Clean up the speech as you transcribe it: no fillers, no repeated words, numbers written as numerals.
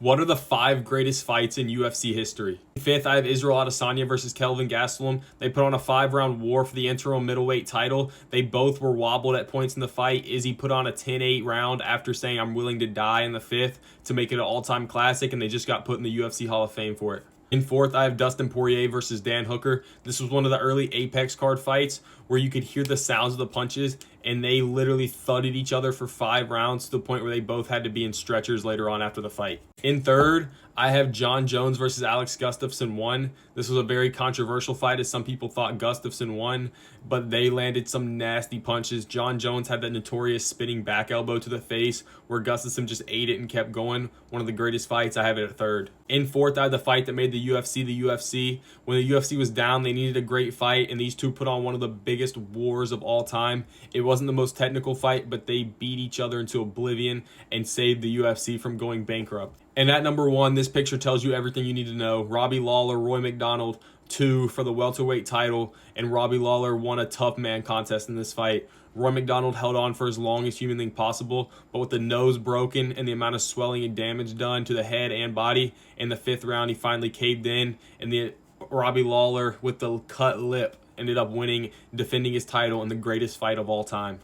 What are the 5 greatest fights in UFC history? Fifth, I have Israel Adesanya versus Kelvin Gastelum. They put on a 5-round war for the interim middleweight title. They both were wobbled at points in the fight. Izzy put on a 10-8 round after saying, "I'm willing to die" in the 5th to make it an all-time classic, and they just got put in the UFC Hall of Fame for it. In 4th, I have Dustin Poirier versus Dan Hooker. This was one of the early Apex card fights where you could hear the sounds of the punches, and they literally thudded each other for 5 rounds to the point where they both had to be in stretchers later on after the fight. In 3rd, I have John Jones versus Alex Gustafsson 1. This was a very controversial fight as some people thought Gustafsson won, but they landed some nasty punches. John Jones had that notorious spinning back elbow to the face where Gustafsson just ate it and kept going. One of the greatest fights. I have it at 3rd. In 4th, I have the fight that made the UFC the UFC. When the UFC was down, they needed a great fight, and these two put on one of the biggest wars of all time. It wasn't the most technical fight, but they beat each other into oblivion and saved the UFC from going bankrupt. And at number 1, this picture tells you everything you need to know. Robbie Lawler, Roy McDonald, 2 for the welterweight title, and Robbie Lawler won a tough man contest in this fight. Roy McDonald held on for as long as humanly possible, but with the nose broken and the amount of swelling and damage done to the head and body, in the 5th round he finally caved in, and the Robbie Lawler with the cut lip ended up winning, defending his title in the greatest fight of all time.